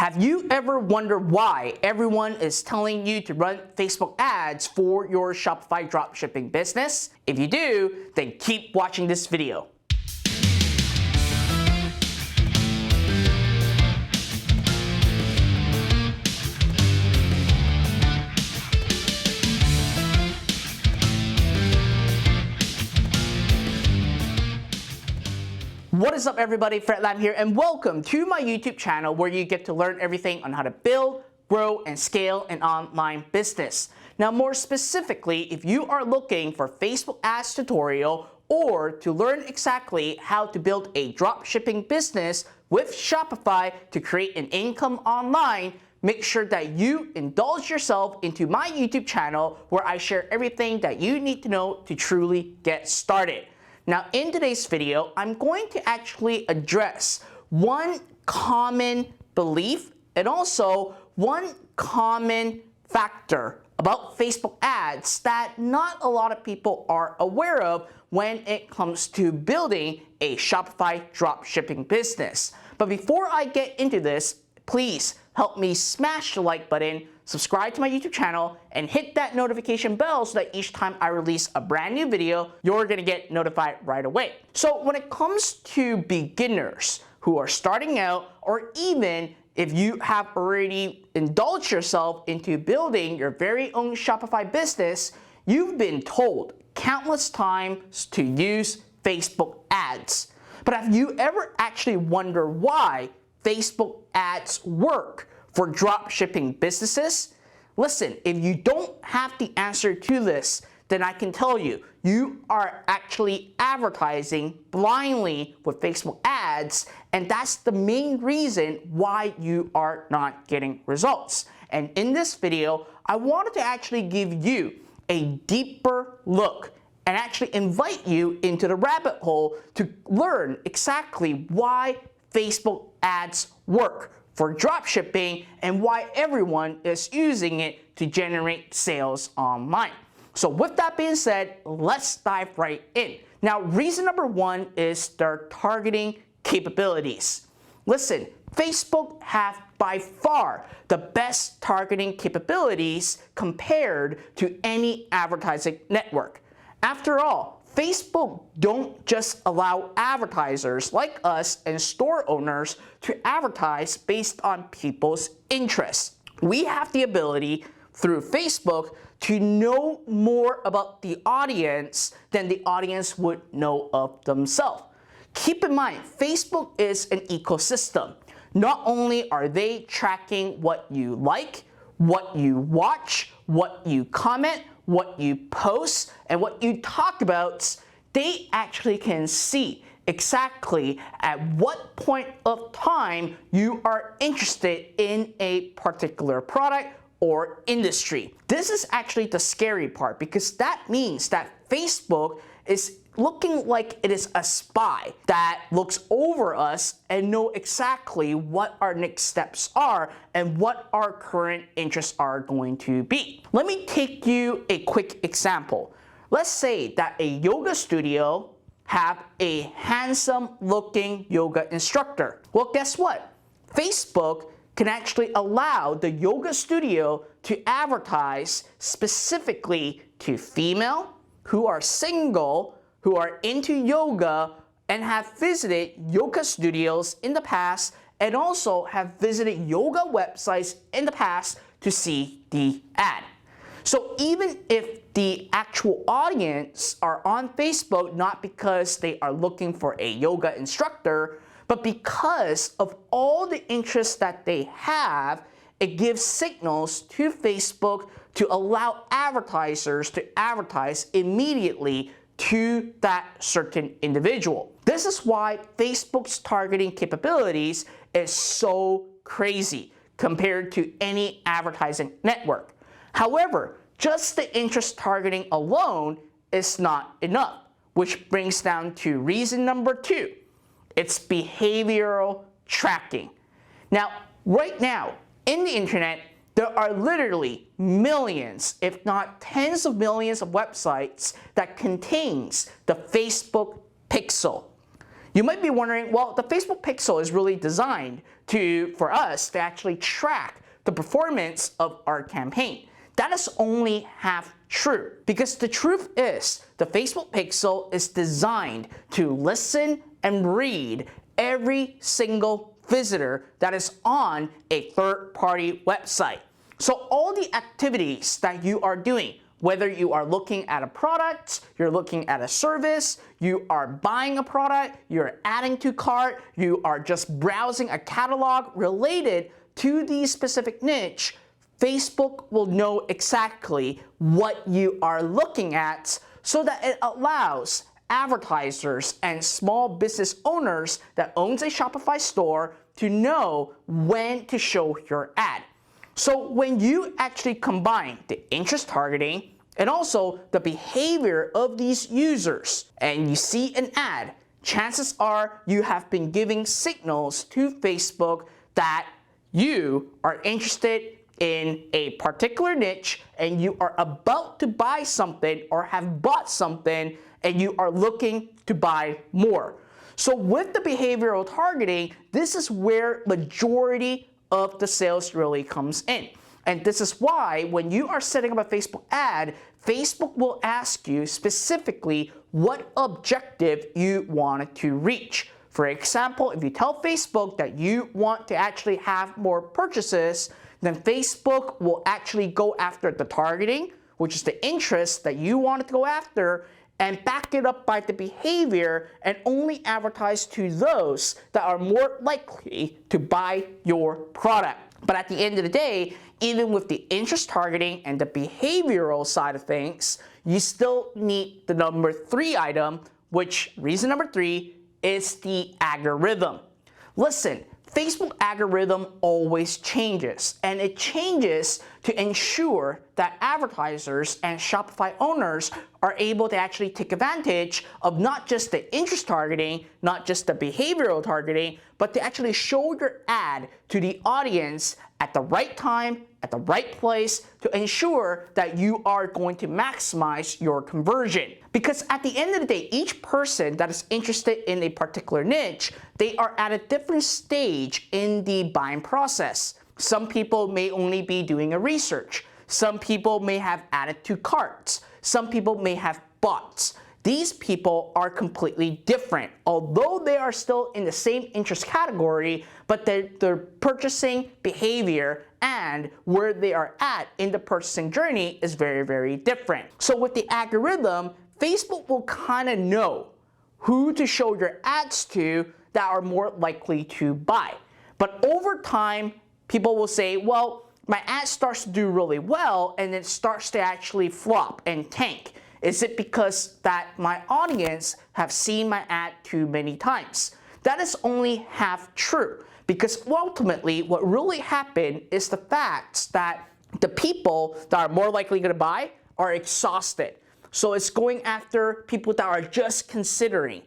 Have you ever wondered why everyone is telling you to run Facebook ads for your Shopify dropshipping business? If you do, then keep watching this video. What is up, everybody? Fred Lam here, and welcome to my YouTube channel where you get to learn everything on how to build, grow, and scale an online business. Now, more specifically, if you are looking for Facebook ads tutorial or to learn exactly how to build a dropshipping business with Shopify to create an income online, make sure that you indulge yourself into my YouTube channel where I share everything that you need to know to truly get started. Now, in today's video, I'm going to actually address one common belief and also one common factor about Facebook ads that not a lot of people are aware of when it comes to building a Shopify dropshipping business. But before I get into this, please help me smash the like button, subscribe to my YouTube channel, and hit that notification bell so that each time I release a brand new video, you're gonna get notified right away. So when it comes to beginners who are starting out, or even if you have already indulged yourself into building your very own Shopify business, you've been told countless times to use Facebook ads. But have you ever actually wondered why Facebook ads work for dropshipping businesses? Listen, if you don't have the answer to this, then I can tell you, you are actually advertising blindly with Facebook ads, and that's the main reason why you are not getting results. And in this video, I wanted to actually give you a deeper look and actually invite you into the rabbit hole to learn exactly why Facebook ads work for dropshipping and why everyone is using it to generate sales online. So with that being said, let's dive right in. Now, reason number one is their targeting capabilities. Listen, Facebook have by far the best targeting capabilities compared to any advertising network. After all, Facebook don't just allow advertisers like us and store owners to advertise based on people's interests. We have the ability through Facebook to know more about the audience than the audience would know of themselves. Keep in mind, Facebook is an ecosystem. Not only are they tracking what you like, what you watch, what you comment, what you post, and what you talk about, they actually can see exactly at what point of time you are interested in a particular product or industry. This is actually the scary part, because that means that Facebook is looking like it is a spy that looks over us and know exactly what our next steps are and what our current interests are going to be. Let me take you a quick example. Let's say that a yoga studio have a handsome looking yoga instructor. Well, guess what? Facebook can actually allow the yoga studio to advertise specifically to female who are single, who are into yoga and have visited yoga studios in the past, and also have visited yoga websites in the past to see the ad. So even if the actual audience are on Facebook not because they are looking for a yoga instructor, but because of all the interests that they have, it gives signals to Facebook to allow advertisers to advertise immediately to that certain individual. This is why Facebook's targeting capabilities is so crazy compared to any advertising network. However, just the interest targeting alone is not enough, which brings down to reason number two. It's behavioral tracking. Now, right now, in the internet, there are literally millions, if not tens of millions of websites that contains the Facebook pixel. You might be wondering, well, the Facebook Pixel is really designed for us to actually track the performance of our campaign. That is only half true, because the truth is the Facebook Pixel is designed to listen and read every single visitor that is on a third-party website. So all the activities that you are doing, whether you are looking at a product, you're looking at a service, you are buying a product, you're adding to cart, you are just browsing a catalog related to the specific niche, Facebook will know exactly what you are looking at so that it allows advertisers and small business owners that owns a Shopify store to know when to show your ad. So when you actually combine the interest targeting and also the behavior of these users and you see an ad, chances are you have been giving signals to Facebook that you are interested in a particular niche and you are about to buy something or have bought something and you are looking to buy more. So with the behavioral targeting, this is where majority of the sales really comes in. And this is why when you are setting up a Facebook ad, Facebook will ask you specifically what objective you want to reach. For example, if you tell Facebook that you want to actually have more purchases, then Facebook will actually go after the targeting, which is the interest that you wanted to go after, and back it up by the behavior and only advertise to those that are more likely to buy your product. But at the end of the day, even with the interest targeting and the behavioral side of things, you still need the number 3 item, which reason number 3 is the algorithm. Listen, Facebook algorithm always changes, and it changes to ensure that advertisers and Shopify owners are able to actually take advantage of not just the interest targeting, not just the behavioral targeting, but to actually show your ad to the audience at the right time, at the right place, to ensure that you are going to maximize your conversion. Because at the end of the day, each person that is interested in a particular niche, they are at a different stage in the buying process. Some people may only be doing a research. Some people may have added to carts. Some people may have bought. These people are completely different. Although they are still in the same interest category, but their purchasing behavior and where they are at in the purchasing journey is very, very different. So with the algorithm, Facebook will kind of know who to show your ads to that are more likely to buy. But over time, people will say, well, my ad starts to do really well and it starts to actually flop and tank. Is it because that my audience have seen my ad too many times? That is only half true, because ultimately what really happened is the fact that the people that are more likely going to buy are exhausted. So it's going after people that are just considering,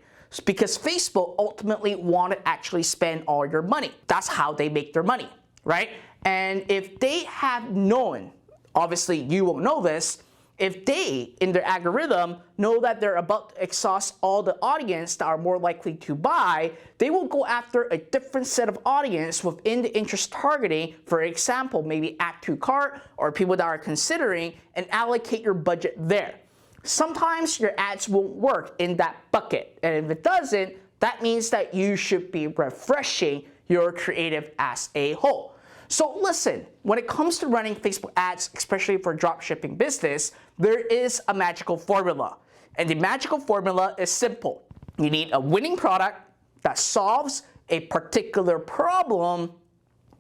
because Facebook ultimately want to actually spend all your money. That's how they make their money, right? And if they have known, obviously you won't know this, if they, in their algorithm, know that they're about to exhaust all the audience that are more likely to buy, they will go after a different set of audience within the interest targeting. For example, maybe add to cart or people that are considering, and allocate your budget there. Sometimes your ads won't work in that bucket, and if it doesn't, that means that you should be refreshing your creative as a whole. So listen, when it comes to running Facebook ads, especially for dropshipping business, there is a magical formula. And the magical formula is simple. You need a winning product that solves a particular problem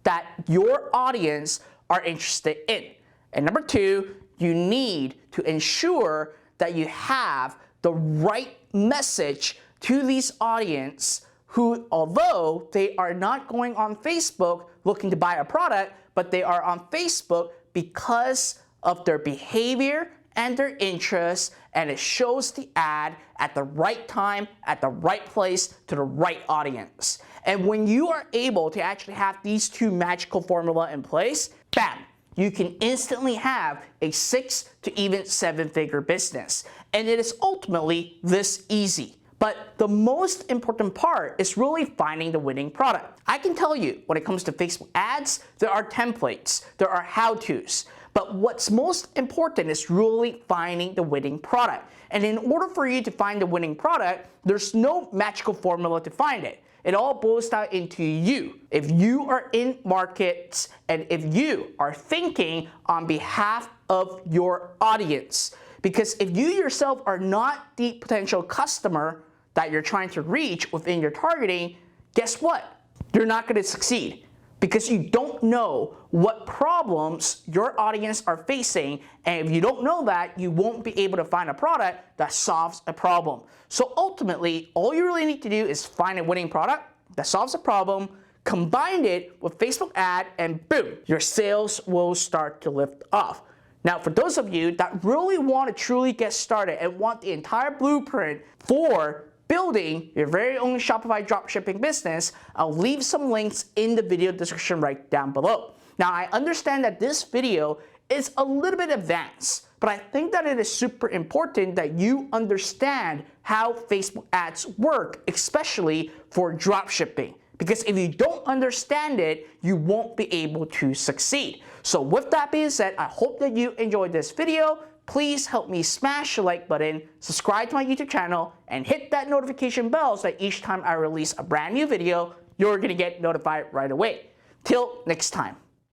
that your audience are interested in. And number 2, you need to ensure that you have the right message to these audience who, although they are not going on Facebook looking to buy a product, but they are on Facebook because of their behavior and their interests, and it shows the ad at the right time, at the right place, to the right audience. And when you are able to actually have these 2 magical formula in place, bam, you can instantly have a 6 to even 7-figure business. And it is ultimately this easy. But the most important part is really finding the winning product. I can tell you, when it comes to Facebook ads, there are templates, there are how-tos. But what's most important is really finding the winning product. And in order for you to find the winning product, there's no magical formula to find it. It all boils down into you. If you are in markets and if you are thinking on behalf of your audience. Because if you yourself are not the potential customer that you're trying to reach within your targeting, guess what? You're not going to succeed. Because you don't know what problems your audience are facing, and if you don't know that, you won't be able to find a product that solves a problem. So ultimately, all you really need to do is find a winning product that solves a problem, combine it with Facebook ad, and boom, your sales will start to lift off. Now, for those of you that really want to truly get started and want the entire blueprint for building your very own Shopify dropshipping business, I'll leave some links in the video description right down below. Now, I understand that this video is a little bit advanced, but I think that it is super important that you understand how Facebook ads work, especially for dropshipping. Because if you don't understand it, you won't be able to succeed. So with that being said, I hope that you enjoyed this video. Please help me smash the like button, subscribe to my YouTube channel, and hit that notification bell so that each time I release a brand new video, you're gonna get notified right away. Till next time.